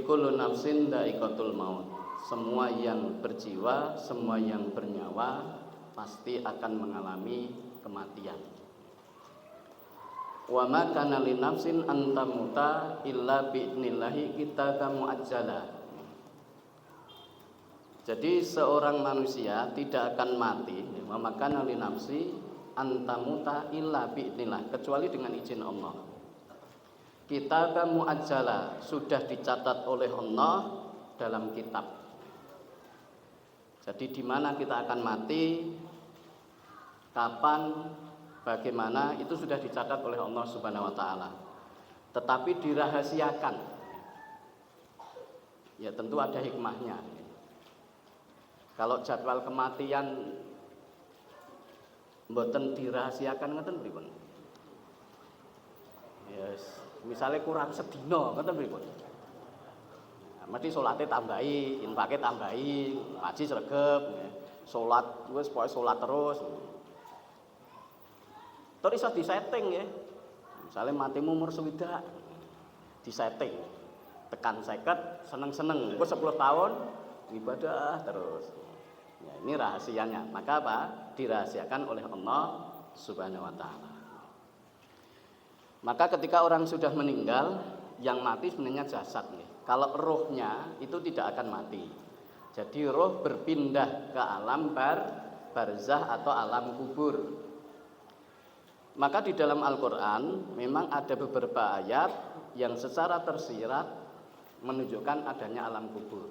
kullu nafsin dha'iqatul maut. Semua yang berjiwa, semua yang bernyawa pasti akan mengalami kematian. Wa ma kana linafsin an tamuta illa bi'nillahi kitaban muajjala. Jadi seorang manusia tidak akan mati, wa ma kana linafsi an tamuta illa bi'nillah, kecuali dengan izin Allah. Kitaban muajjala, sudah dicatat oleh Allah dalam kitab. Jadi di mana kita akan mati, kapan, bagaimana, itu sudah dicatat oleh Allah Subhanahu wa taala. Tetapi dirahasiakan. Ya tentu ada hikmahnya. Kalau jadwal kematian mboten dirahasiakan ngoten pripun? Yes, misalnya kurang sedina ngoten pripun? Mesti sholatnya tambahi, infaknya tambahi, ngaji sregep, sholat, wis pokoke sholat terus. Terus iso disetting ya. Misalnya matimu umur swidak, disetting. Tekan 50, seneng-seneng. Engko 10 tahun ibadah terus. Ya, ini rahasianya. Maka apa? Dirahasiakan oleh Allah Subhanahu wa taala. Maka ketika orang sudah meninggal, yang mati sebenarnya jasad nih. Kalau rohnya itu tidak akan mati. Jadi roh berpindah ke alam barzah atau alam kubur. Maka di dalam Al-Quran memang ada beberapa ayat yang secara tersirat menunjukkan adanya alam kubur.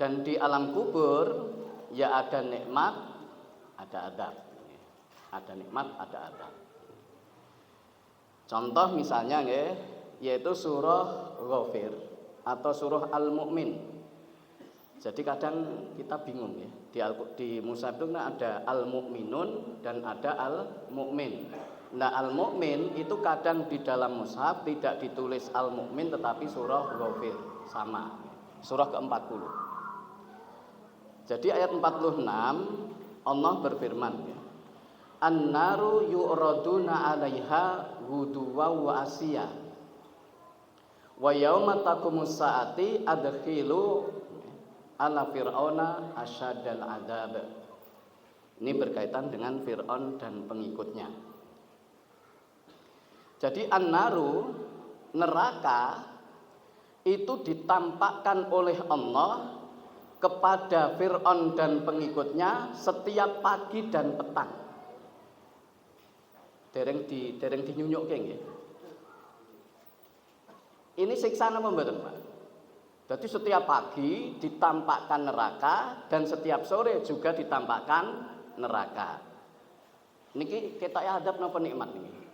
Dan di alam kubur ya ada nikmat, ada adab. Ada nikmat, ada adab. Contoh misalnya yaitu surah Ghafir atau surah Al-Mu'min. Jadi kadang kita bingung ya. Di mushaf itu ada Al-Mu'minun dan ada Al-Mu'min. Nah, Al-Mu'min itu kadang di dalam mushaf tidak ditulis Al-Mu'min tetapi surah Ghafir, sama. Surah ke-40. Jadi ayat 46 Allah berfirman ya. An-naru yu'raduna 'alaiha ghuduwa wa asya. Wa yauma taqumus saati adkhilu ala fir'auna asyadal adzab. Ini berkaitan dengan Fir'aun dan pengikutnya. Jadi an-naru, neraka itu ditampakkan oleh Allah kepada Fir'aun dan pengikutnya setiap pagi dan petang. Dereng dinyunyukke nggih. Ini siksa apa mboten, Pak? Jadi setiap pagi ditampakkan neraka dan setiap sore juga ditampakkan neraka. Niki ketok adab napa nikmat niki?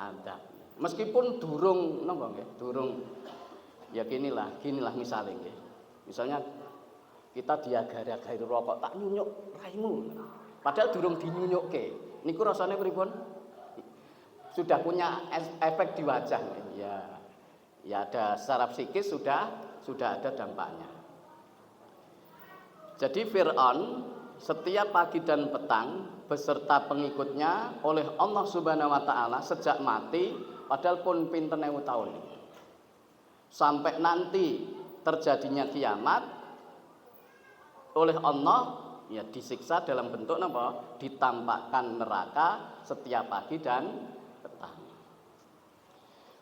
Adab. Meskipun durung napa nggih? Durung ya ginilah misalnya nggih. Misalnya kita diagar-agari rokok tak nyunyuk raimu. Padahal durung dinyunyukke. Niku rasane pripun? Sudah punya efek di wajah ya ada secara psikis sudah ada dampaknya. Jadi Fir'aun setiap pagi dan petang beserta pengikutnya oleh Allah Subhanahu wa taala sejak mati padahal pun pinten ewu tahun sampai nanti terjadinya kiamat oleh Allah ya disiksa dalam bentuk apa? Ditampakkan neraka setiap pagi dan petang.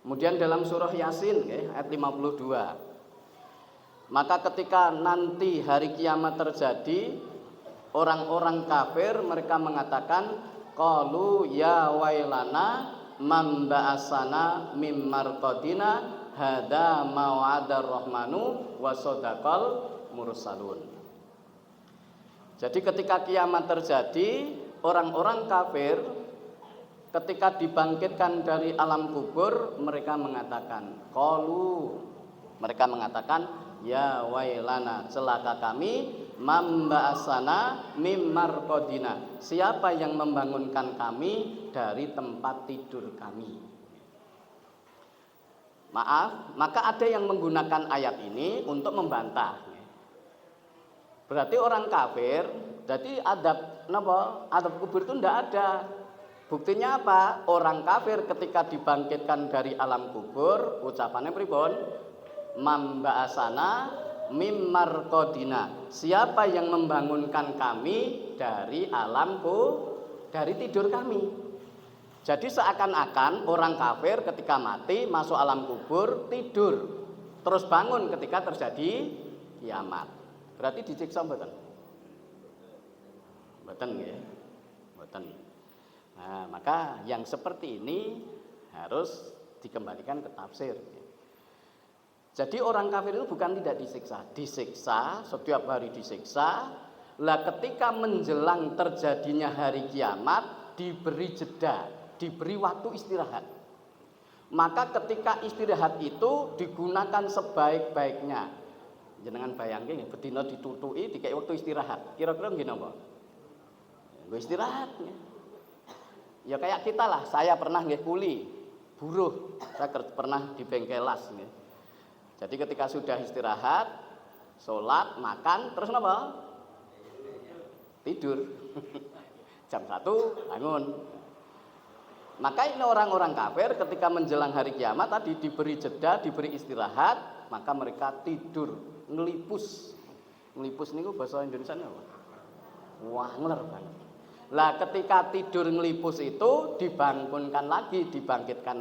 Kemudian dalam surah Yasin ayat 52. Maka ketika nanti hari kiamat terjadi, orang-orang kafir mereka mengatakan qalu ya wailana man ba'asana mim marqadina hadza maw'adar rahmanu wa sadaqal mursalun. Jadi ketika kiamat terjadi, orang-orang kafir ketika dibangkitkan dari alam kubur mereka mengatakan mereka mengatakan ya wailana celaka kami mamba'asana mim marqadina, siapa yang membangunkan kami dari tempat tidur kami. Maaf, maka ada yang menggunakan ayat ini untuk membantah. Berarti orang kafir, jadi adab kubur itu tidak ada. Buktinya apa? Orang kafir ketika dibangkitkan dari alam kubur, ucapannya pripun? Mamba'asana mimmarqadina. Siapa yang membangunkan kami dari dari tidur kami? Jadi seakan-akan orang kafir ketika mati masuk alam kubur tidur, terus bangun ketika terjadi kiamat. Berarti disiksa mboten? Mboten nggih. Mboten. Nah, maka yang seperti ini harus dikembalikan ke tafsir. Jadi orang kafir itu bukan tidak disiksa, setiap hari disiksa. Lah ketika menjelang terjadinya hari kiamat diberi jeda, diberi waktu istirahat. Maka ketika istirahat itu digunakan sebaik-baiknya. Jenengan bayangke bedina ditutuki dikek waktu istirahat. Kira-kira nggih napa? Nggo istirahat. Ya kayak kita lah, saya pernah nggih kuli, buruh, saya pernah di bengkel las nggih. Jadi ketika sudah istirahat, sholat, makan, terus napa? Tidur. Jam 1 bangun. Maka ini orang-orang kafir ketika menjelang hari kiamat tadi diberi jeda, diberi istirahat, maka mereka tidur, ngelipus. Ngelipus niku bahasa Indonesia apa? Wangler banget. Lah ketika tidur ngelipus itu dibangkitkan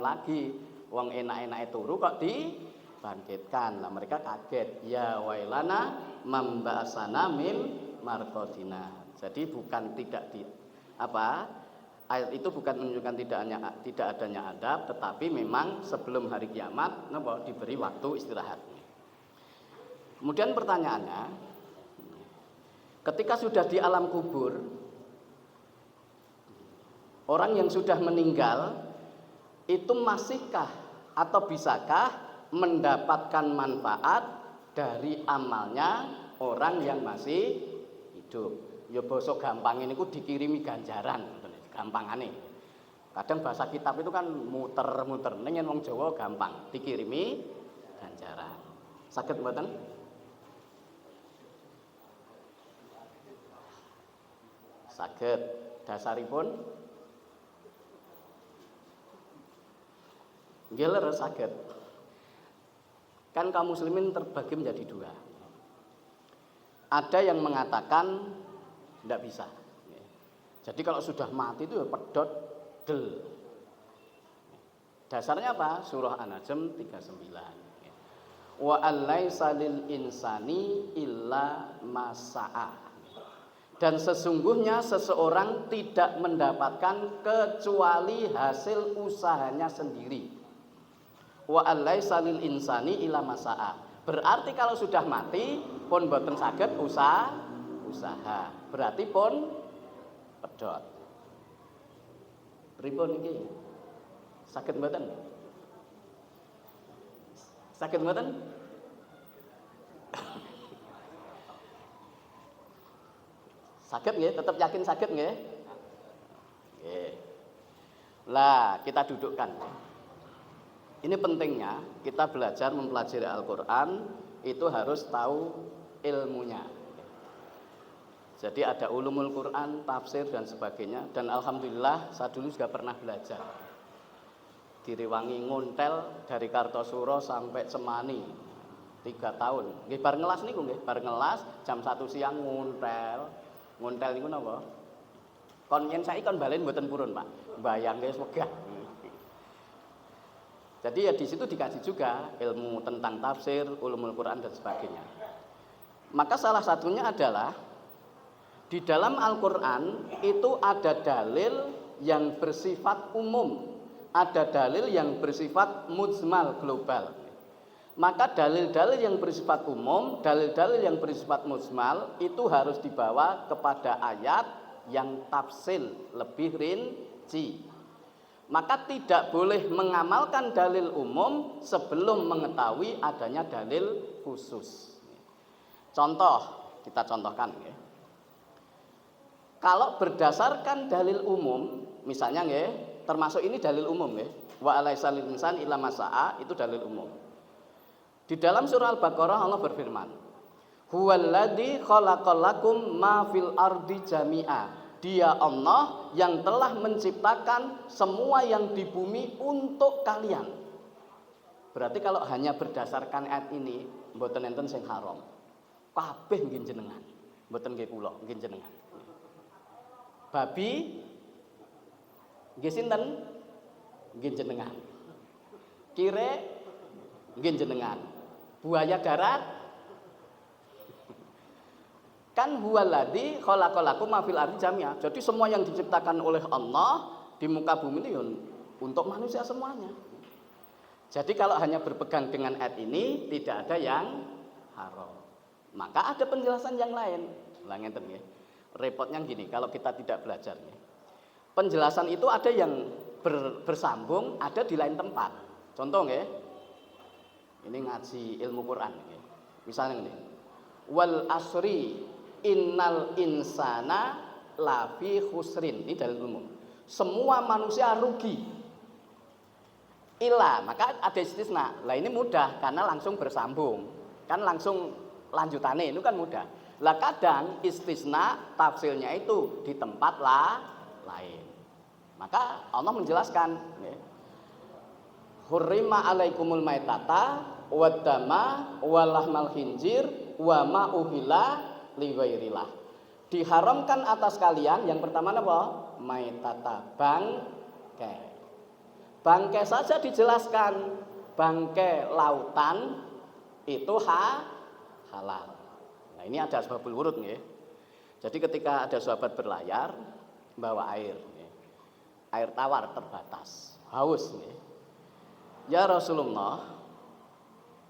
lagi. Wong enak-enake turu kok dibangkitkan. Lah mereka kaget. Ya wailana mamba'asana mim marqadina. Jadi bukan tidak ayat itu bukan menunjukkan tidak adanya adab, tetapi memang sebelum hari kiamat diberi waktu istirahat. Kemudian pertanyaannya, ketika sudah di alam kubur, orang yang sudah meninggal itu masihkah atau bisakah mendapatkan manfaat dari amalnya orang yang masih hidup? Ya basa gampang ini ku dikirimi ganjaran, gampangane. Kadang bahasa kitab itu kan muter-muter, ning wong Jawa gampang, dikirimi ganjaran. Saged mboten? Saged. Dasaripun nggih leres saged. Kan kaum muslimin terbagi menjadi dua. Ada yang mengatakan tidak bisa. Jadi kalau sudah mati itu ya pedot del. Dasarnya apa? Surah An-Najm 39. Wa allaisa lil insani illa masa'a. Dan sesungguhnya seseorang tidak mendapatkan kecuali hasil usahanya sendiri. Wa allaisa lil insani illa masa'a. Berarti kalau sudah mati pun boten saged usaha. Berarti pun pedot. Pripun iki? Saged mboten? Saged mboten? Saged nggih, tetap yakin saged nggih? Nggih. Lah, kita dudukkan. Ini pentingnya kita belajar mempelajari Al-Qur'an itu harus tahu ilmunya. Jadi ada ulumul Quran, tafsir dan sebagainya. Dan alhamdulillah saya dulu juga pernah belajar. Diriwangi ngontel dari Kartosuro sampai Semani 3 tahun. Nggih bar ngelas niku nggih, bar ngelas jam 1 siang ngontel. Ngontel niku napa? Kon yen saiki kon balen mboten purun, Pak. Bayang wis wegah. Jadi ya di situ dikaji juga ilmu tentang tafsir, ulumul Quran dan sebagainya. Maka salah satunya adalah di dalam Al-Quran itu ada dalil yang bersifat umum, ada dalil yang bersifat mujmal global. Maka dalil-dalil yang bersifat umum, dalil-dalil yang bersifat mujmal itu harus dibawa kepada ayat yang tafsil lebih rinci. Maka tidak boleh mengamalkan dalil umum sebelum mengetahui adanya dalil khusus. Contoh, kita contohkan ya. Kalau berdasarkan dalil umum, misalnya nggih, termasuk ini dalil umum nggih. Wa alaisa lil insani illa masa'a itu dalil umum. Di dalam surah Al-Baqarah Allah berfirman, "Huwallazi khalaqalakum ma fil ardi jami'a Dia Allah yang telah menciptakan semua yang di bumi untuk kalian. Berarti kalau hanya berdasarkan ayat ini, mboten enten sing haram. Kabeh nggih jenengan. Mboten nggih kula, nggih jenengan. Babi nggih sinten? Nggih jenengan. Kire nggih jenengan. Buaya darat kan huwaladzi khalaqalakum ma fil ardi jami'a. Jadi semua yang diciptakan oleh Allah di muka bumi ini untuk manusia semuanya. Jadi kalau hanya berpegang dengan ayat ini tidak ada yang haram. Maka ada penjelasan yang lain. Lah ngeten nggih. Repotnya gini kalau kita tidak belajar nih. Penjelasan itu ada yang bersambung, ada di lain tempat. Contoh nggih. Ini ngaji ilmu Quran nggih. Misalnya ini. Wal asri innal insana lafi khusrin. Ini dalil umum. Semua manusia rugi. Illa, maka ada istisna. Lah ini mudah karena langsung bersambung. Kan langsung lanjutannya itu kan mudah. Lah kadang istisna tafsirnya itu di tempat lain. Maka Allah menjelaskan ya. Hurrima alaikumul maitata waddama walahmal khinzir wa ma uhilla lighairillah. Diharamkan atas kalian yang pertama apa? Maitata, bangkai. Bangkai saja dijelaskan. Bangkai lautan itu halal. Nah, ini ada sebabul wurud nggih. Jadi ketika ada sahabat berlayar bawa air nggih. Air tawar terbatas, haus nggih. Ya Rasulullah,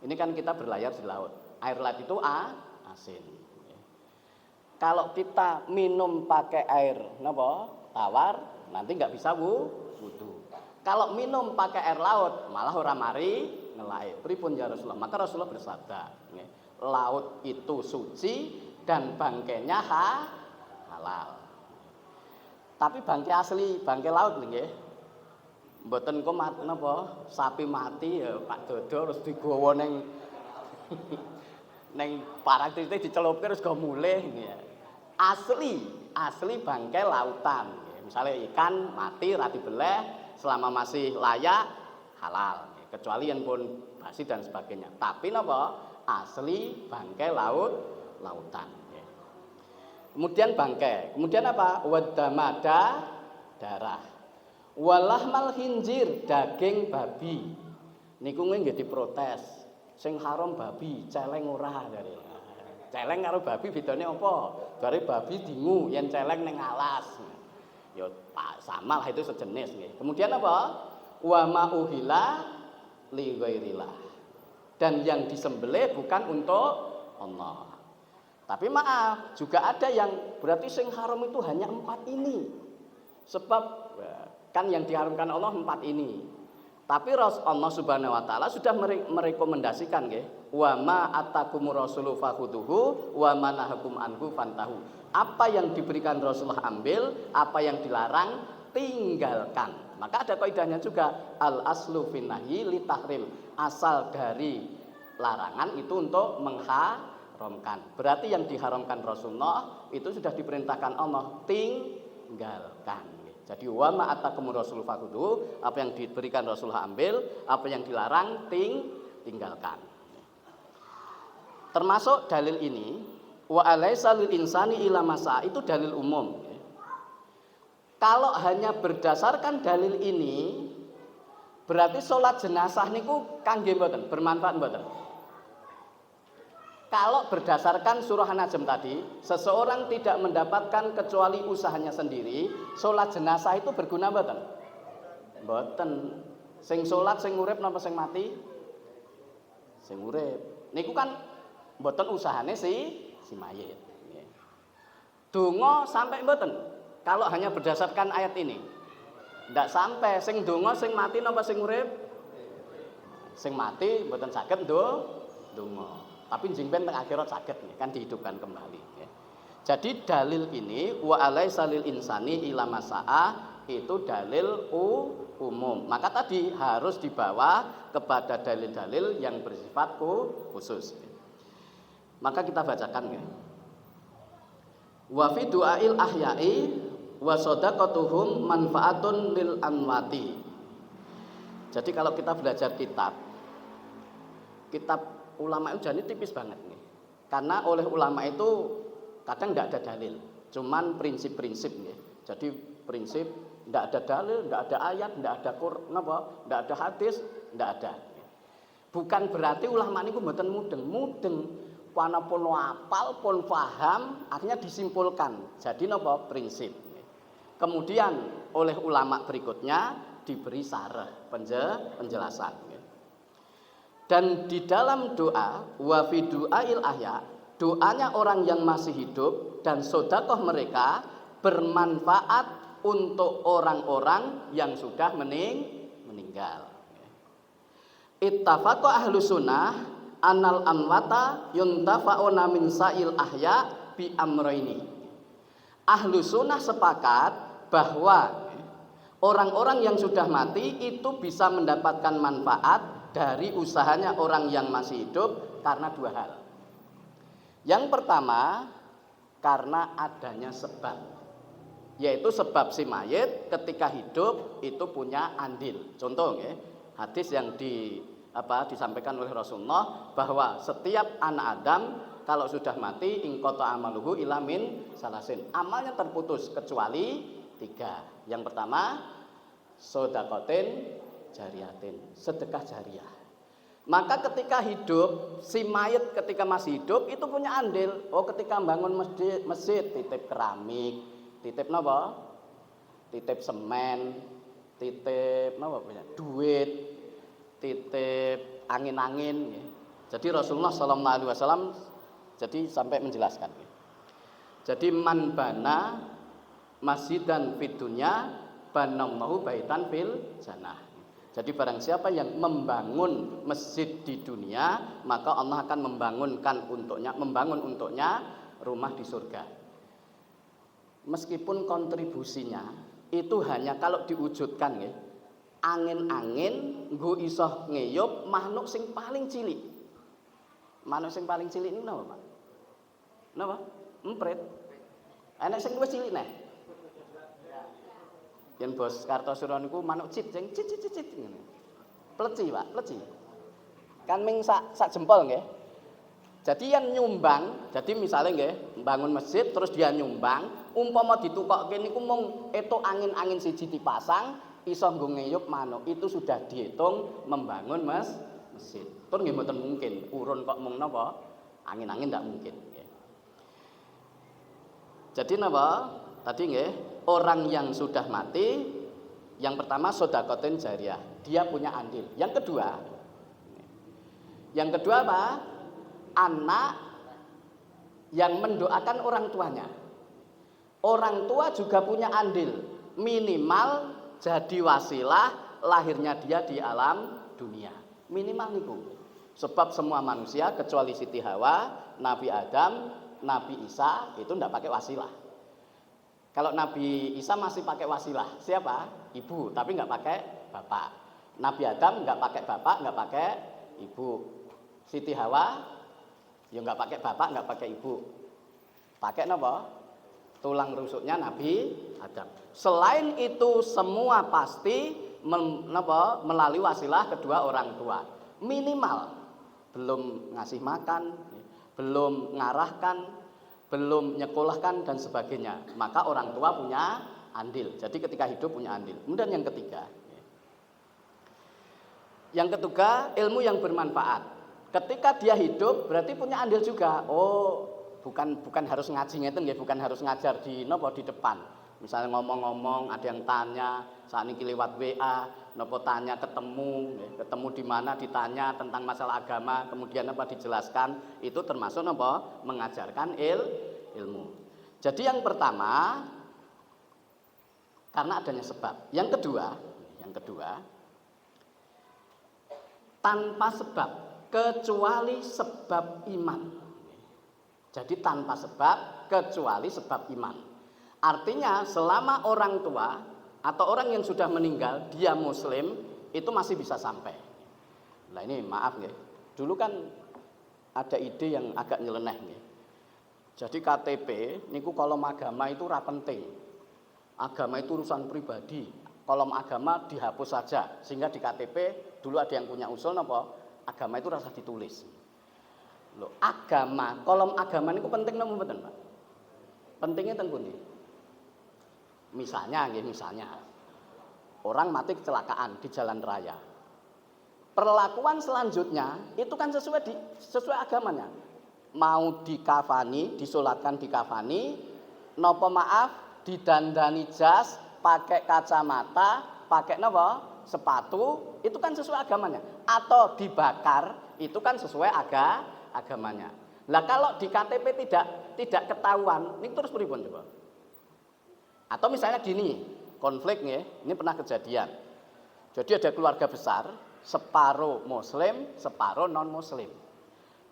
ini kan kita berlayar di laut. Air laut itu asin. Kalau kita minum pakai air napa? Tawar, nanti nggak bisa wudu. Kalau minum pakai air laut, malah ora mari ngelai. Pripun ya Rasulullah? Maka Rasulullah bersabda, laut itu suci dan bangkainya halal. Tapi bangkai asli, bangkai laut nggih. Mboten kok napa? Sapi mati ya Pak Dodo terus digawa ning ning parak-titik dicelupke terus go mulih nggih. Asli bangkai lautan. Misalnya ikan mati rati beleh selama masih layak halal. Kecuali yang pun basi dan sebagainya. Tapi napa? Asli bangkai lautan. Kemudian bangkai. Kemudian apa? Waddamada darah. Walahmal khinzir daging babi. Niku nggih diprotes. Sing haram babi, celeng ora dari. Celeng karo babi bedane apa? Bare babi dingu yen celeng ning alas. Ya sama lah itu sejenis nggih. Kemudian apa? Wa ma uhila li ghairillah. Dan yang disembelih bukan untuk Allah. Tapi maaf, juga ada yang berarti sing haram itu hanya 4 ini. Sebab kan yang diharamkan Allah 4 ini. Tapi Allah Subhanahu wa taala sudah merekomendasikan nggih, wa ma atakumur rasulu fakhuduhu wa ma nahakum anhu fantahu. Apa yang diberikan Rasulullah ambil, apa yang dilarang tinggalkan. Maka ada kaidahnya juga al aslu fin nahyi li tahrim. Asal dari larangan itu untuk mengharamkan. Berarti yang diharamkan Rasulullah itu sudah diperintahkan Allah tinggalkan. Jadi wa ma atakumur rasul fakhudhu, apa yang diberikan Rasulullah ambil, apa yang dilarang tinggalkan. Termasuk dalil ini wa alaisa lil insani ila masa, itu dalil umum. Kalau hanya berdasarkan dalil ini berarti sholat jenazah niku kangge mboten bermanfaat mboten. Kalau berdasarkan surah An-Najm tadi, seseorang tidak mendapatkan kecuali usahanya sendiri, sholat jenazah itu berguna mboten? Mboten. Sing sholat sing urip napa sing mati? Sing urip. Niku kan mboten usahane si mayit. Donga sampai mboten? Kalau hanya berdasarkan ayat ini. Ndak sampai sing donga sing mati napa sing urip? Sing mati mboten saged donga. Tapi jingben teng akhirat sakit kan dihidupkan kembali ya. Jadi dalil ini wa alaisa lil insani ila masaa itu dalil umum. Maka tadi harus dibawa kepada dalil-dalil yang bersifat khusus. Maka kita bacakan ya. Wa fi du'ail ahya'i wa shadaqatuhum manfaatun lil anwati. Jadi kalau kita belajar kitab ulama itu jadi tipis banget nih. Karena oleh ulama itu kadang tidak ada dalil, cuman prinsip-prinsip nih. Jadi prinsip tidak ada dalil, tidak ada ayat, tidak ada Quran, tidak ada hadis, tidak ada. Bukan berarti ulama ini mboten mudeng. Wana pun apal pun paham, akhirnya disimpulkan. Jadi napa prinsip. Kemudian oleh ulama berikutnya diberi syarah penjelasan. Dan di dalam doa wa fi du'ail ahya, doanya orang yang masih hidup dan sedekah mereka bermanfaat untuk orang-orang yang sudah meninggal. Ittafaqa ahlu sunnah anal amwata yuntafa'una min sa'il ahya bi amroini. Ahlu sunnah sepakat bahwa orang-orang yang sudah mati itu bisa mendapatkan manfaat dari usahanya orang yang masih hidup karena dua hal. Yang pertama, karena adanya sebab, yaitu sebab si mayit ketika hidup itu punya andil. Contoh ya, hadis yang disampaikan oleh Rasulullah bahwa setiap anak Adam kalau sudah mati ingqata amaluhu ila min salasin, amalnya terputus kecuali tiga. Yang pertama, shadaqatin jariyatin, sedekah jariah. Maka ketika hidup, si mayit ketika masih hidup itu punya andil. Oh, ketika bangun masjid titip keramik, titip napa? Titip semen, titip napa punya? Duit, titip angin-angin. Jadi Rasulullah SAW jadi sampai menjelaskan. Jadi man bana masjidan fid dunya banallahu baitan fil jannah. Jadi barang siapa yang membangun masjid di dunia, maka Allah akan membangun untuknya rumah di surga. Meskipun kontribusinya itu hanya kalau diwujudkan ya, angin-angin nggo iso ngeyup makhluk sing paling cilik. Makhluk sing paling cilik ini napa, Pak? Napa? Emprit. Enek sing luwih cilik neh. Yen Bos Kartosurono niku manuk cit sing cit ngene. Pleci, Pak, pleci. Kan ming sak jempol nggih. Jadi yang nyumbang, jadi misalnya nggih, bangun masjid terus dia nyumbang, umpama ditukokke niku mung etuk angin-angin siji dipasang, iso nggo ngeyup manuk, itu sudah dihitung membangun masjid. Pun nggih mboten mungkin, urun kok mung napa? Angin-angin ndak mungkin nggih. Jadi napa? Tadi nggih, orang yang sudah mati, yang pertama shadaqatin jariyah, dia punya andil. Yang kedua apa? Anak yang mendoakan orang tuanya. Orang tua juga punya andil, minimal jadi wasilah lahirnya dia di alam dunia. Minimal niku. Sebab semua manusia kecuali Siti Hawa, Nabi Adam, Nabi Isa itu ndak pakai wasilah. Kalau Nabi Isa masih pakai wasilah, siapa? Ibu, tapi nggak pakai bapak. Nabi Adam nggak pakai bapak, nggak pakai ibu. Siti Hawa, ya nggak pakai bapak, nggak pakai ibu. Pakai apa? Tulang rusuknya Nabi Adam. Selain itu semua pasti melalui wasilah kedua orang tua. Minimal belum ngasih makan, belum ngarahkan, belum nyekolahkan dan sebagainya, maka orang tua punya andil. Jadi ketika hidup punya andil. Kemudian yang ketiga, ilmu yang bermanfaat. Ketika dia hidup berarti punya andil juga. Oh, bukan harus ngaji ngeten nggih, bukan harus ngajar di depan. Misalnya ngomong-ngomong, ada yang tanya, saat ini lewat WA, tanya ketemu di mana, ditanya tentang masalah agama, kemudian dijelaskan, itu termasuk mengajarkan ilmu. Jadi yang pertama, karena adanya sebab. Yang kedua, tanpa sebab, kecuali sebab iman. Jadi tanpa sebab, kecuali sebab iman. Artinya selama orang tua atau orang yang sudah meninggal dia muslim, itu masih bisa sampai. Nah ini maaf nggih. Dulu kan ada ide yang agak nyeleneh nggih. Jadi KTP niku kalau agama itu ora penting. agama itu urusan pribadi. Kolom agama dihapus saja sehingga di KTP dulu ada yang punya usul napa? Agama itu rasa ditulis. Loh, agama, kolom agama niku penting napa mboten, Pak? Pentingnya teng pundi? Misalnya orang mati kecelakaan di jalan raya. Perlakuan selanjutnya itu kan sesuai agamanya. Mau dikafani, disolatkan dikafani, nopo maaf, didandani jas, pakai kacamata, pakai nopo sepatu, itu kan sesuai agamanya. Atau dibakar, itu kan sesuai agamanya. Lah kalau di KTP tidak ketahuan, ini terus pripun coba? Atau misalnya gini, konflik nih, ini pernah kejadian. Jadi ada keluarga besar, separuh muslim, separuh non muslim.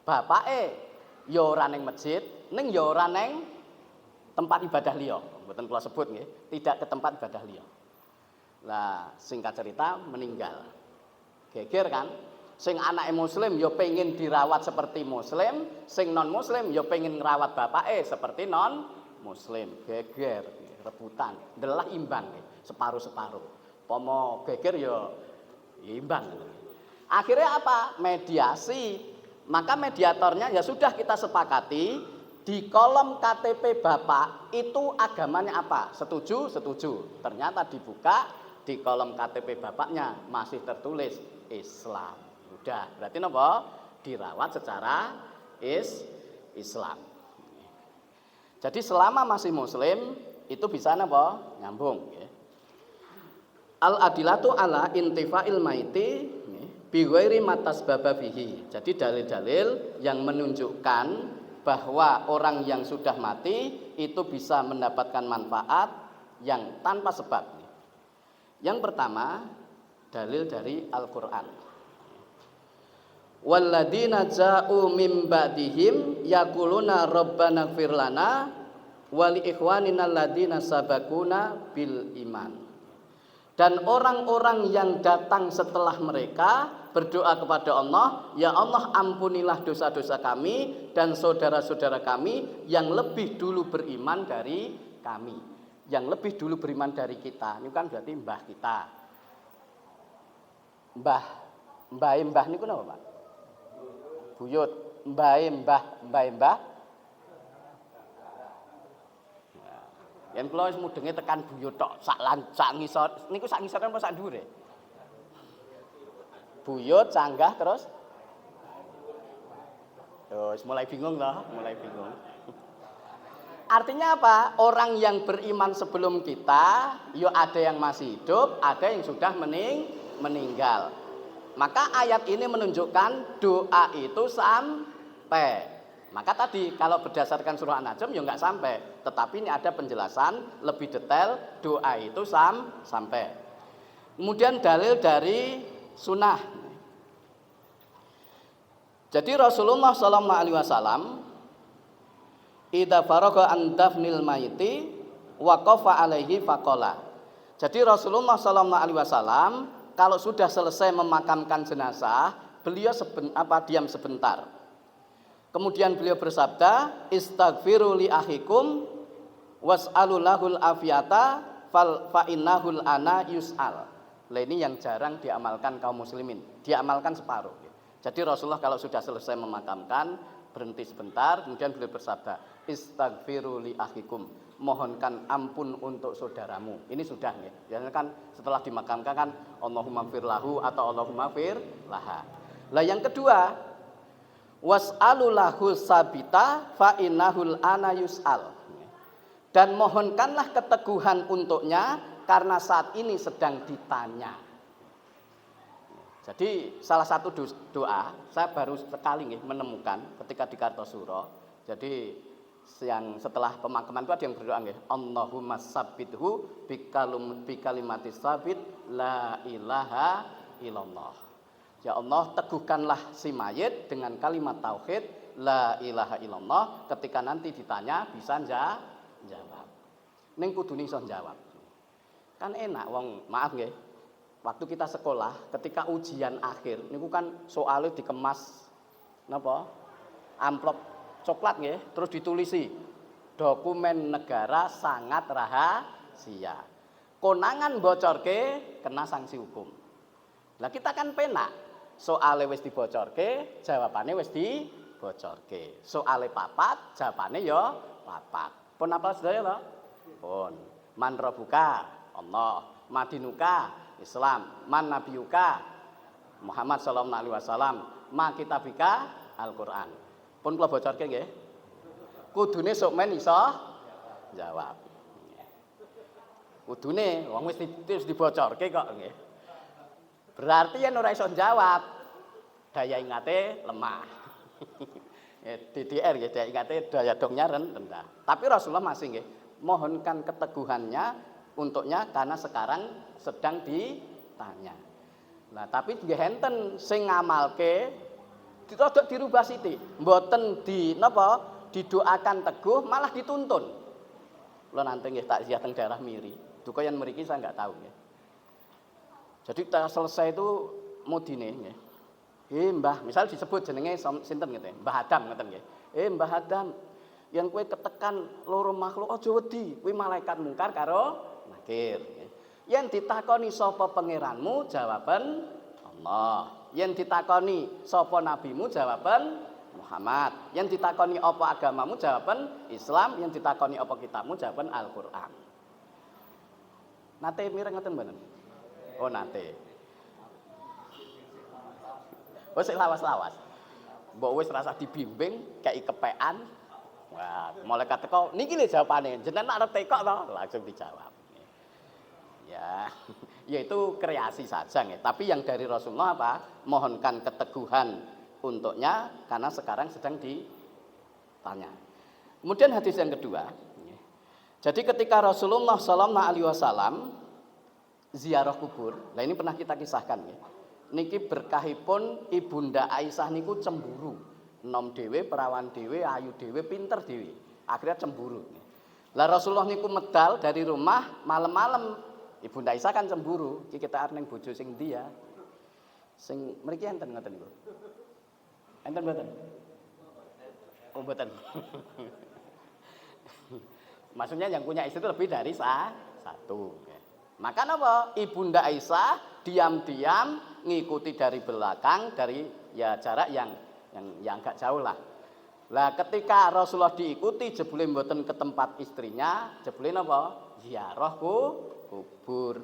Bapake ya ora ning masjid, ning ya ora ning tempat ibadah liya. Mboten kula sebut nggih, tidak ke tempat ibadah liya. Lah singkat cerita meninggal. Geger kan? Sing anake muslim ya pengen dirawat seperti muslim, sing non muslim ya pengen ngrawat bapake seperti non muslim. Geger, rebutan, ndelah imbang separuh-separuh. Pomo geger ya imbang. Akhirnya apa? Mediasi. Maka mediatornya ya sudah kita sepakati di kolom KTP Bapak itu agamanya apa? Setuju? Setuju. Ternyata dibuka di kolom KTP bapaknya masih tertulis Islam. Udah, berarti napa? Dirawat secara Islam. Jadi selama masih muslim itu bisa napa? Nyambung ya. Al-adilatu ala intifa'il maiti bi ghairi matasbaba bihi. Jadi dalil-dalil yang menunjukkan bahwa orang yang sudah mati itu bisa mendapatkan manfaat yang tanpa sebab. Yang pertama, dalil dari Al-Qur'an. Walladzina ja'u mim ba'dihim yaquluna rabbana ighfir lana wa li ikhwanina alladzina sabaquna bil iman. Dan orang-orang yang datang setelah mereka berdoa kepada Allah, ya Allah ampunilah dosa-dosa kami dan saudara-saudara kami yang lebih dulu beriman dari kami. Yang lebih dulu beriman dari kita. Ini kan berarti mbah kita. Mbah niku napa, Pak? Buyut, mbah. Yen kula wis mudenge tekan buyut tok sak ngisor niku sak ngisor apa sak dhuwure? Buyut canggah terus wis mulai bingung loh, Artinya apa? Orang yang beriman sebelum kita, yo ada yang masih hidup, ada yang sudah meninggal. Maka ayat ini menunjukkan doa itu sampai. Maka tadi kalau berdasarkan surah An-Najm ya enggak sampai, tetapi ini ada penjelasan lebih detail doa itu sampai. Kemudian dalil dari sunnah. Jadi Rasulullah SAW idza faragha an dafnil maiti waqafa alaihi faqala. Jadi Rasulullah SAW kalau sudah selesai memakamkan jenazah, beliau diam sebentar. Kemudian beliau bersabda, istaghfiru li akhikum was'alu lahul afiyata fa innahul ana yus'al. Lah ini yang jarang diamalkan kaum muslimin. Diamalkan separuh. Jadi Rasulullah kalau sudah selesai memakamkan, berhenti sebentar, kemudian beliau bersabda, istaghfiru li akhikum. Mohonkan ampun untuk saudaramu. Ini sudah ya. Biasanya kan setelah dimakamkan kan Allahumma fir lahu atau Allahumma fir laha. Lah yang kedua, was'alulahu sabita fa innahul ana yus'al. Dan mohonkanlah keteguhan untuknya karena saat ini sedang ditanya. Jadi salah satu doa saya baru sekali menemukan ketika di Kartosuro. Jadi yang setelah pemakaman itu ada yang berdoa nggih, Allahumma sabbithu bikalimatis sabit la ilaha illallah. Ya Allah, teguhkanlah si mayit dengan kalimat tauhid la ilaha illallah, ketika nanti ditanya bisa jawab. Ning kudune iso jawab. Kan enak wong, maaf nggih. Waktu kita sekolah, ketika ujian akhir niku kan soalnya dikemas napa? Amplop coklat nggih, terus ditulisi dokumen negara sangat rahasia. Konangan bocorke kena sanksi hukum. Lah kita kan penak. Soale wis dibocorke, jawabane wis dibocorke. Soale papat, jawabane ya papat. Pun apa sedaya lho? Pun. Man rabbuka? Allah. Madinuka? Islam. Man nabiyuka? Muhammad sallallahu alaihi wasallam. Ma kitabika? Al-Qur'an. Pun kula bocorke nggih. Kudune sok men iso jawab. Kudune wong wis dibocorke kok nggih. Berarti yen ora iso jawab, daya ingate lemah. DDR ya, daya ingate daya dongnya rendah. Tapi Rasulullah masih nggih mohonkan keteguhannya untuknya karena sekarang sedang ditanya. Nah, tapi nggih enten sing ngamalke rada dirubah sithik, mboten didoakan teguh malah dituntun. Kula nanti nggih takziah teng daerah Miri. Duka yang mriki saya enggak tahu nggih. Jadi kita selesai itu mudine nggih. Mbah, misal disebut jenenge sinten ngene, Mbah Adam ngoten nggih. Mbah Adam, yen kowe ketekan loro makhluk aja wedi, kuwi malaikat mungkar karo nakir. Yen ditakoni sapa pangeranmu, jawaban Allah. Yen ditakoni sapa nabimu, jawaban Muhammad. Yen ditakoni apa agamamu, jawaban Islam. Yen ditakoni apa kitabmu, jawaban Al-Qur'an. Nate mireng ngoten mboten? Oh nate. Wis lawas-lawas. Mbok wis rasa dibimbing, kei kepean. Wah, malaikat teko, niki lho jawabane. Jenengan arep tekok to? Langsung dijawab. Ya, yaitu kreasi saja nggih. Tapi yang dari Rasulullah apa? Mohonkan keteguhan untuknya karena sekarang sedang ditanya. Kemudian hadis yang kedua. Jadi ketika Rasulullah sallallahu alaihi wasallam ziarah kubur, nah ini pernah kita kisahkan ya. Niki berkahipun Ibunda Aisyah niku cemburu. Nom dhewe, perawan dhewe, ayu dhewe, pinter dhewe. Akhirnya cemburu. Lah Rasulullah niku medal dari rumah malam-malam. Ibunda Aisyah kan cemburu, iki kita arep ning bojo sing ndi ya? Sing mriki enten ngoten niku. Enten mboten? Oh mboten. Maksudnya yang punya istri itu lebih dari satu. Maka apa? Ibunda Aisyah diam-diam ngikuti dari belakang, dari ya jarak yang agak jauh lah. Lah ketika Rasulullah diikuti jebule mboten ke tempat istrinya, jebule napa? Ziarah kubur.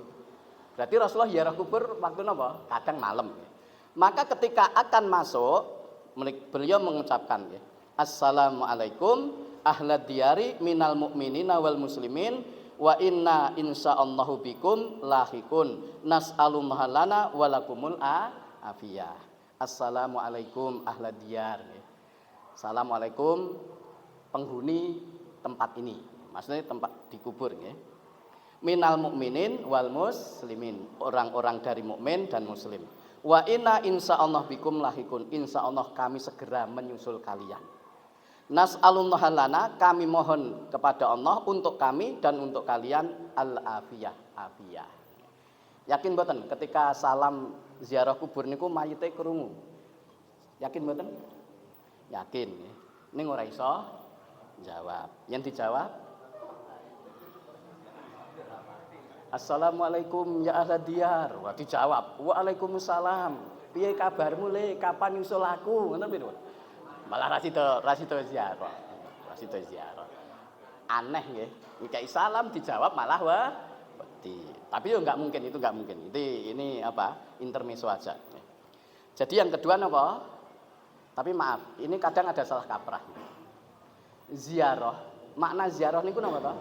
Berarti Rasulullah ziarah kubur waktu napa? Kadang malam. Maka ketika akan masuk, beliau mengucapkan ya, Assalamualaikum ahlad diyari minal mu'minina wal muslimin wa inna insyaallahu bikum lahikun nas'alu mahalana walakumul afiyah. Assalamualaikum ahlad diyar. Assalamualaikum penghuni tempat ini. Maksudnya tempat dikubur ya. Minal mu'minin wal muslimin, orang-orang dari mukmin dan muslim. Wa inna insyaallahu bikum lahikun, insyaallah kami segera menyusul kalian. Nas'alullah lana, kami mohon kepada Allah untuk kami dan untuk kalian al-afiyah, afiyah. Yakin mboten ketika salam ziarah kubur niku mayite krungu? Yakin mboten? Yakin. Ning ora iso jawab. Yang dijawab Assalamualaikum ya ahlad diyar. Wah dijawab, Waalaikumsalam. Piye kabarmu le? Kapan nyusul aku? Ngoten lho. Malah rasito ziarah. Rasito ziarah. Aneh nggih. Ngekeki salam dijawab malah wedi. Tapi yo enggak mungkin, itu enggak mungkin. Ini apa? Intermezzo aja. Jadi yang kedua apa? Tapi maaf, ini kadang ada salah kaprah. Ziarah, makna ziarah niku napa to?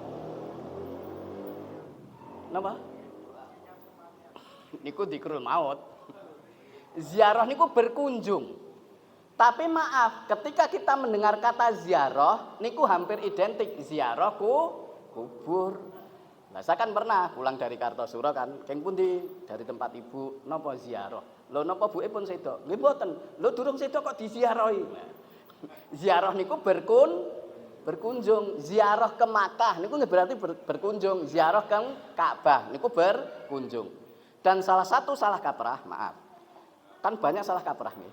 Napa? Niku dzikrul maut. Ziarah niku berkunjung. Tapi maaf, ketika kita mendengar kata ziarah, niku hampir identik ziarah kubur. Nah, saya kan pernah pulang dari Kartosuro kan, keng pundi dari tempat ibu napa ziarah. Lho napa buke pun sedo? Nggih mboten. Lho durung sedo kok diziarahi. Nah, ziarah niku berkunjung. Ziarah ke Makkah niku berarti berkunjung. Ziarah ke Ka'bah niku berkunjung. Dan salah satu salah kaprah, maaf. Kan banyak salah kaprah nih.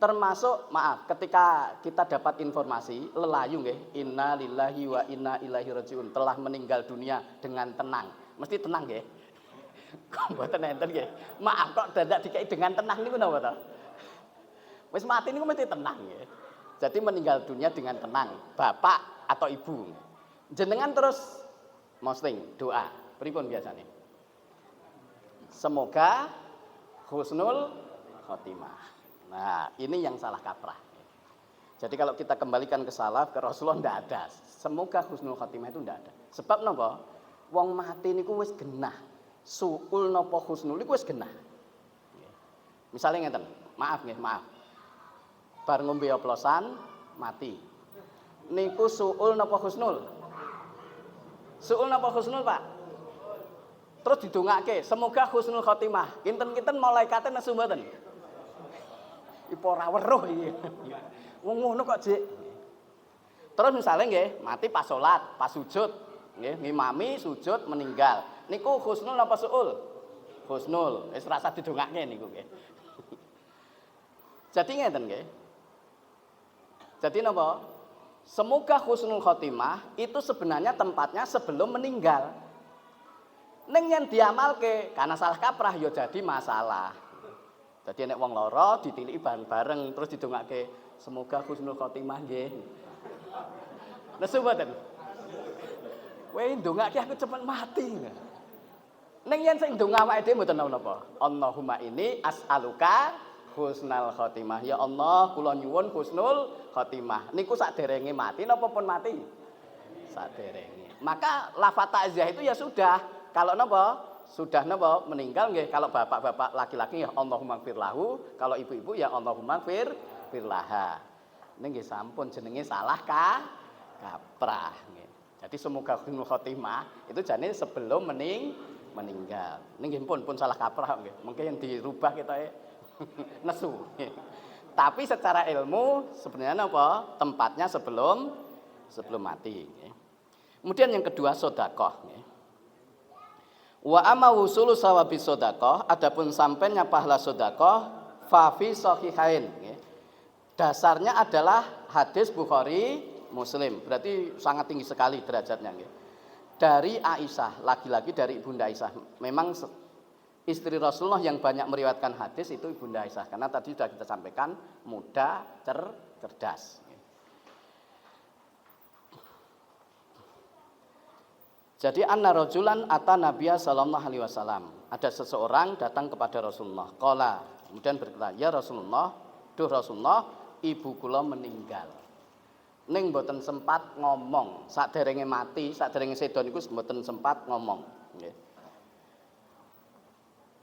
Termasuk maaf ketika kita dapat informasi lelayu nggih, inna lillahi wa inna ilaihi rajiun, telah meninggal dunia dengan tenang. Mesti tenang nggih. Kok mboten enten nggih. Maaf kok dadak dikai dengan tenang niku napa to? Wis mati niku mesti tenang nggih. Jadi meninggal dunia dengan tenang, bapak atau ibu. Jenengan terus posting doa. Pripun biasanya? Semoga husnul khotimah. Nah, ini yang salah kaprah. Jadi kalau kita kembalikan ke salaf, ke Rasulullah ndak ada. Semoga husnul khotimah itu ndak ada. Sebab napa? Wong mati niku wis genah. Suul napa husnul niku wis genah. Misalnya ngeten, maaf nggih, maaf. Bar ngombe oplosan mati. Niku suul napa husnul? Suul napa husnul, Pak? Terus didongake, semoga husnul khotimah. Kinten-kinten malaikate nesu mboten? Ipo ora weruh iki. Wong ngono kok, Dik. Terus misalnya nggih, mati pas salat, pas sujud, nggih, ngimami sujud meninggal. Niku husnul napa suul? Husnul. Wis rasa didongake niku nggih. Jadi ngeten nggih. Jadi napa? Semoga husnul khotimah itu sebenarnya tempatnya sebelum meninggal. Ning yen diamalke karena salah kaprah ya jadi masalah. Jadi nek wong lara ditiliki bareng-bareng terus didongake semoga husnul khotimah nggih. Nesu mboten? Kowe ndongake aku cepet mati. Ning yen sing ndonga awake dhewe mboten napa. Allahumma ini as'aluka husnal khotimah. Ya Allah, kula nyuwun husnul khotimah. Niku saderenge mati napa pun mati? Saderenge. Maka lafaz takziah itu ya sudah. Kalau napa? Sudah napa? Meninggal nggih. Kalau bapak-bapak laki-laki ya Allahumma gfir lahu, kalau ibu-ibu ya Allahumma gfir laha. Ning nggih sampun jenenge salah kaprah nggih. Jadi semoga husnul khotimah itu jane sebelum meninggal. Ning nggih pun salah kaprah nggih. Mungkin yang dirubah kita nesu. Tapi secara ilmu sebenarnya apa? Tempatnya sebelum mati. Kemudian yang kedua sedekah. Wa amma wusulu sawabi sedekah, adapun sampainya pahala sedekah fa fi sahihain. Dasarnya adalah hadis Bukhari Muslim. Berarti sangat tinggi sekali derajatnya. Dari Aisyah, lagi-lagi dari Ibunda Aisyah. Memang istri Rasulullah yang banyak meriwayatkan hadis itu Ibunda Aisyah. Karena tadi sudah kita sampaikan muda, cerdas. Jadi anna rajulan ata Nabiya sallallahu alaihi wasallam. Ada seseorang datang kepada Rasulullah. Qala, kemudian berkata, "Ya Rasulullah, duh Rasulullah, ibu kula meninggal." Ning mboten sempat ngomong, saderenge mati, saderenge sedo niku mboten sempat ngomong, nggih.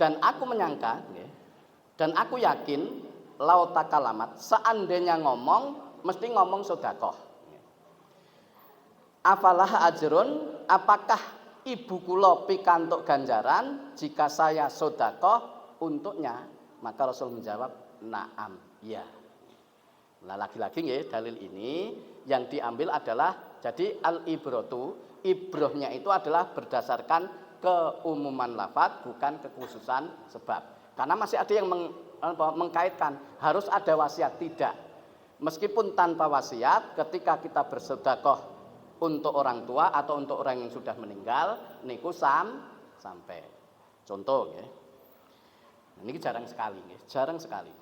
Dan aku menyangka, nggih, dan aku yakin lau takalamat, seandainya ngomong mesti ngomong sedekah. Afalah ajrun, apakah ibu kula pikantuk ganjaran jika saya sedekah untuknya? Maka Rasul menjawab, "Na'am, ya." Nah, lagi-lagi nggih dalil ini yang diambil adalah jadi al-ibratu, ibrohnya itu adalah berdasarkan keumuman lafaz bukan kekhususan sebab. Karena masih ada yang mengkaitkan harus ada wasiat, tidak. Meskipun tanpa wasiat ketika kita bersedekah untuk orang tua atau untuk orang yang sudah meninggal niku sampai. Contoh ya. Ini jarang sekali ya, jarang sekali.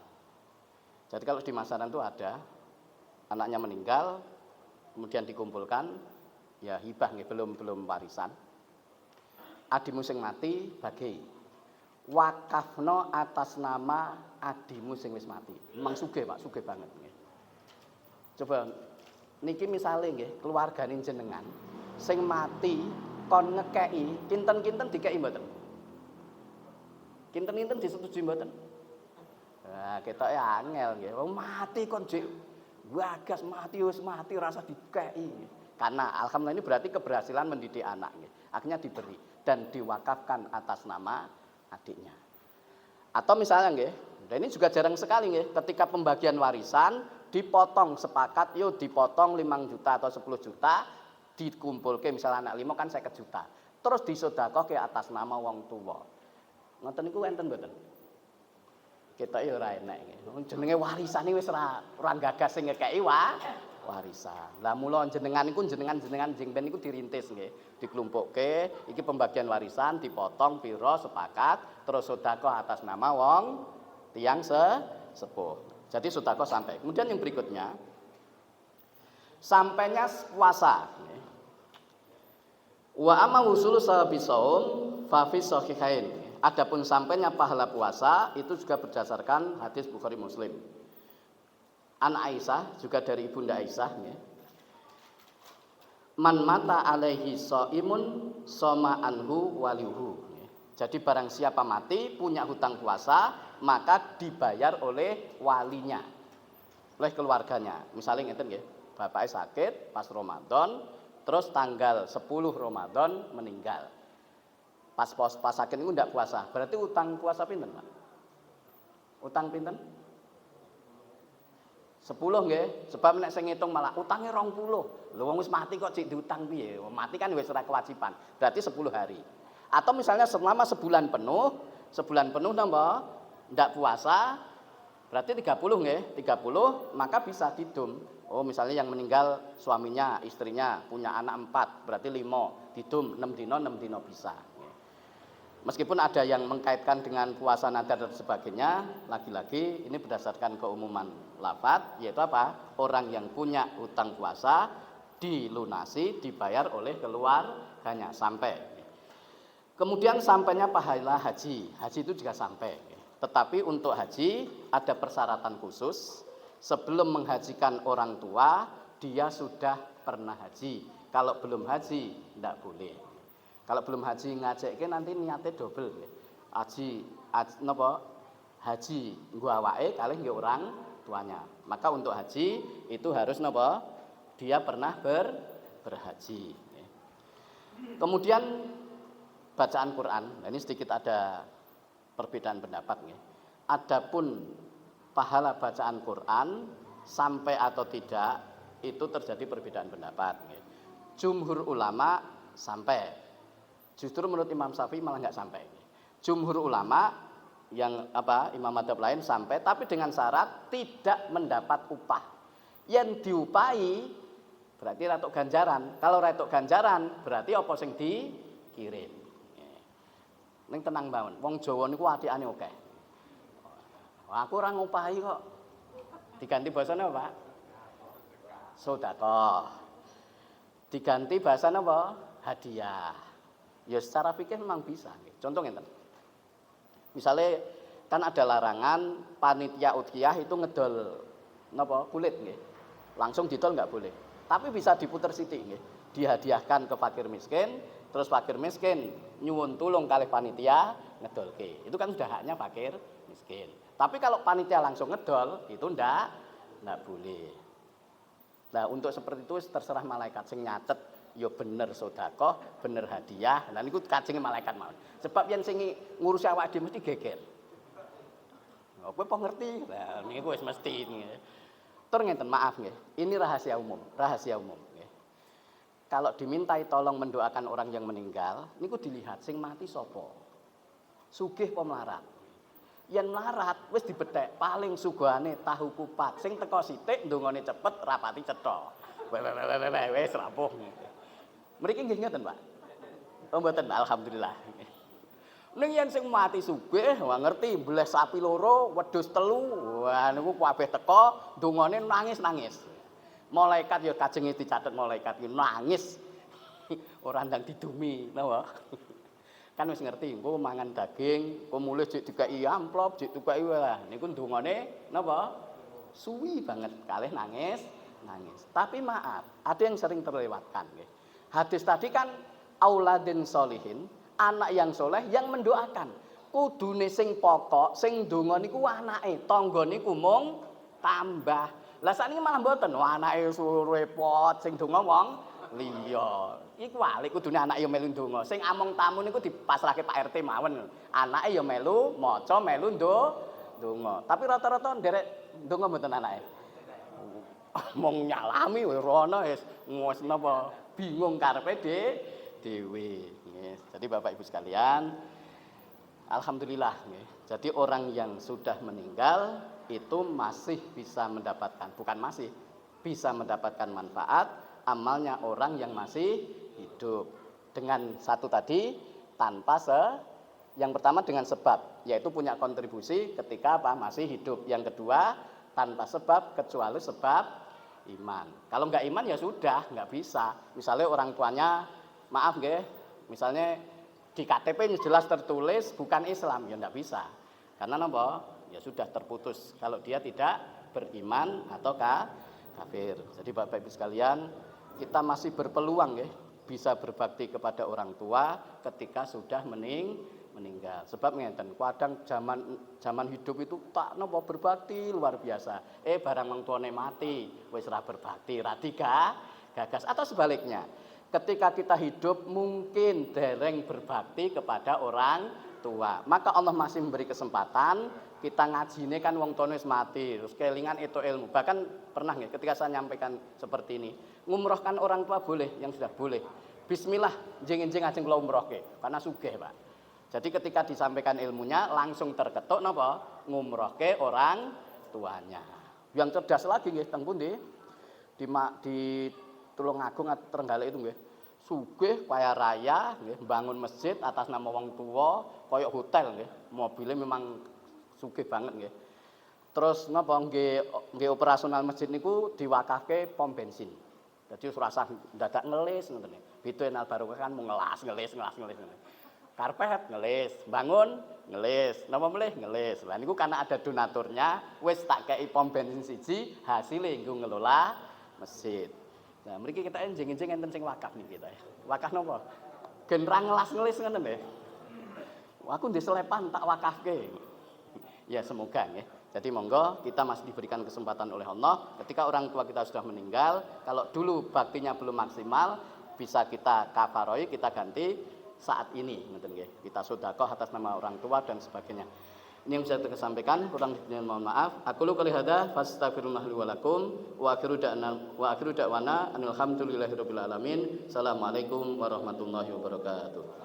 Jadi kalau di masyarakat itu ada anaknya meninggal kemudian dikumpulkan ya hibah nggih, belum warisan. Adimu sing mati bagi wakafno atas nama adimu sing wis mati. Memang sugih Pak, sugih banget nggih. Coba niki misale nggih keluargane jenengan sing mati kon ngekeki kinten-kinten dikeki mboten? Kinten-kinten disetujui mboten? Nah, ketoke angel nggih. Wong mati kon jek wagas mati wis mati rasa dikeki. Karena alhamdulillah ini berarti keberhasilan mendidik anak nggih. Akhirnya diberi dan diwakafkan atas nama adiknya. Atau misalnya nggih, dan ini juga jarang sekali nggih, ketika pembagian warisan dipotong sepakat yuk dipotong 5 juta atau 10 juta dikumpulke misalnya anak 5 kan 50 juta terus disedekahke atas nama wong tua ngoten niku enten mboten Ketok ya ora enek. Jenenge warisan iki wis ora gagas sing ngekeki warisan. Lah mula jenengan iku jenengan jengben niku dirintis nggih, diklumpukke, iki pembagian warisan dipotong pira sepakat terus sedekah atas nama wong tiyang sepuh. Jadi sedekah sampai. Kemudian yang berikutnya sampainya puasa. Wa amma wusulu sahabi saum fa fi sahihain. Adapun sampainya pahala puasa itu juga berdasarkan hadis Bukhari Muslim. An Aisyah juga dari Ibunda Aisyah ya. Man mata alaihi shaimun soma anhu walihu. Jadi barang siapa mati punya hutang puasa maka dibayar oleh walinya, oleh keluarganya. Misalnya ngeten nggih, bapaknya sakit pas Ramadan, terus tanggal 10 Ramadan meninggal. Pas sakit itu ndak puasa. Berarti utang puasa pinten, Pak? Utang pinten? 10 nggih. Sebab nek sing ngitung malah utange 20. Lho wong wis mati kok cik diutang piye? Mati kan wis ora kewajiban. Berarti 10 hari. Atau misalnya selama sebulan penuh napa? Ndak puasa. Berarti 30 nggih. 30 maka bisa didum. Oh misalnya yang meninggal suaminya, istrinya, punya anak 4, berarti 5. Didum 6 dino bisa. Meskipun ada yang mengkaitkan dengan puasa nadar dan sebagainya, lagi-lagi ini berdasarkan keumuman lafadz, yaitu apa? Orang yang punya hutang puasa dilunasi, dibayar oleh keluarganya sampai. Kemudian sampainya pahala haji. Haji itu juga sampai. Tetapi untuk haji ada persyaratan khusus. Sebelum menghajikan orang tua, dia sudah pernah haji. Kalau belum haji, tidak boleh. Kalau belum haji ngajekke nanti niatnya double. Haji nggo awake kalih nggih orang tuanya. Maka untuk haji itu harus napa? Dia pernah berhaji. Kemudian bacaan Quran. Nah, ini sedikit ada perbedaan pendapat nggih. Adapun pahala bacaan Quran sampai atau tidak itu terjadi perbedaan pendapat nggih. Jumhur ulama sampai. Justru menurut Imam Syafi'i malah nggak sampai. Jumhur ulama yang imam madzhab lain sampai, tapi dengan syarat tidak mendapat upah. Yang diupahi berarti ratuk ganjaran. Kalau ratuk ganjaran berarti apa sing dikirim. Ning tenang bangun. Wong Jawa niku atikane akeh. Aku ora ngupahi kok. Diganti basane apa, Pak? Sedekah. Diganti basane apa? Hadiah. Ya secara fikih memang bisa. Contoh ngeten. Misalnya kan ada larangan panitia udhiyah itu ngedol napa kulit nggih. Langsung didol nggak boleh. Tapi bisa diputer sithik nggih. Dihadiahkan ke fakir miskin, terus fakir miskin nyuwun tulung kalih panitia ngedolke. Itu kan sudah haknya fakir miskin. Tapi kalau panitia langsung ngedol itu ndak boleh. Nah, untuk seperti itu terserah malaikat sing nyatet ya bener sedekah, bener hadiah. Lah niku kajenge malaikat mawon. Sebab yen sing ngurusi awake dhewe mesti geger. Kowe apa ngerti? Lah niku wis mesti nggih. Tur ngenten, maaf nggih. Ini rahasia umum nggih. Kalau dimintai tolong mendoakan orang yang meninggal, niku dilihat sing mati sapa. Sugih apa melarat? Yen melarat wis dibethek, paling sugihane tahu kupat. Sing teko sithik ndongane cepet, rapati cetha. Wis rampung. Mriki nggih ngoten, Pak. Oh mboten, alhamdulillah. Ning yen sing mati sugih, wah ngerti mbleh sapi loro, wedhus telu, wah niku kabeh teko, ndongane nangis-nangis. Malaikat ya kajenge dicatet malaikat iki nangis. Ora ndang didumi, napa? Kan wis ngerti, engko mangan daging, engko mulih jek dikai amplop, jek dikai wah niku ndongane napa? Suwi banget kalih nangis. Tapi maaf, ada yang sering terlewatkan nggih. Hadis tadi kan auladin solihin, anak yang soleh yang mendoakan. Kudune sing pokok, sing ndonga niku anake, tangga niku mung tambah. Lah sakniki malah mboten, anake repot sing ndonga wong liya. Iku walik kudune anake ya melu ndonga. Sing among tamu niku dipasrahke Pak RT mawon. Anake ya melu maca, melu ndonga. Tapi rata-rata nderek ndonga mboten anake. Mong nyalami rono wis napa bingung karepe dhewe. Jadi Bapak Ibu sekalian, Alhamdulillah nggih. Jadi orang yang sudah meninggal itu masih bisa mendapatkan, bukan masih, bisa mendapatkan manfaat amalnya orang yang masih hidup. Dengan satu tadi, tanpa yang pertama dengan sebab, yaitu punya kontribusi ketika apa masih hidup. Yang kedua, tanpa sebab kecuali sebab iman. Kalau nggak iman ya sudah, nggak bisa. Misalnya orang tuanya, maaf nggih, misalnya di KTP jelas tertulis bukan Islam, ya nggak bisa. Karena apa? Ya sudah terputus kalau dia tidak beriman atau kafir. Jadi Bapak Ibu sekalian, kita masih berpeluang ya bisa berbakti kepada orang tua ketika sudah meninggal. Sebab ngenten, kadang zaman hidup itu tak nopo berbakti luar biasa. Barang wong tuane mati, wis ora berbakti, ra gagas atau sebaliknya. Ketika kita hidup mungkin dereng berbakti kepada orang tua. Maka Allah masih memberi kesempatan, kita ngajine kan wong tuane wis mati, terus kelingan itu ilmu. Bahkan pernah nggih ketika saya nyampaikan seperti ini, ngumrohkan orang tua boleh, yang sudah boleh. Bismillah, jeneng-jeneng ajeng kula umrohke, karena sugih, Pak. Jadi ketika disampaikan ilmunya langsung terketuk napa? Ngumrohke orang tuanya. Yang cerdas lagi nggih teng pundi? Di Tulungagung atau Trenggalek itu nggih. Sugih kaya raya nggih, bangun masjid atas nama wong tua, koyok hotel nggih. Mobilnya memang sugih banget nggih. Terus napa nggih operasional masjid niku diwakafke pom bensin. Jadi surasah dadak ngelis ngoten niku. Bituin Al-Barokah kan mau ngelis. Karpet ngelis, bangun ngelis, napa melih ngelis. Lah niku karena ada donaturnya, wis tak kei pom bensin siji, hasilnya nggo ngelola masjid. Nah, mriki kita enjing-enjing enten sing wakaf niki kita. Wakaf napa? Gen ra ngelis ngoten nggih. Aku ndek selepan tak wakafke. Ya semoga nggih. Jadi monggo kita masih diberikan kesempatan oleh Allah ketika orang tua kita sudah meninggal, kalau dulu baktinya belum maksimal, bisa kita kafaroi, kita ganti saat ini ngoten nggih. Kita sedekah atas nama orang tua dan sebagainya. Ini yang bisa saya sampaikan, kurang lebihnya mohon maaf. Aku lu kali hada fastaghfirullah li wa lakum wa akhiru da'wana alhamdulillahirabbil alamin. Assalamualaikum warahmatullahi wabarakatuh.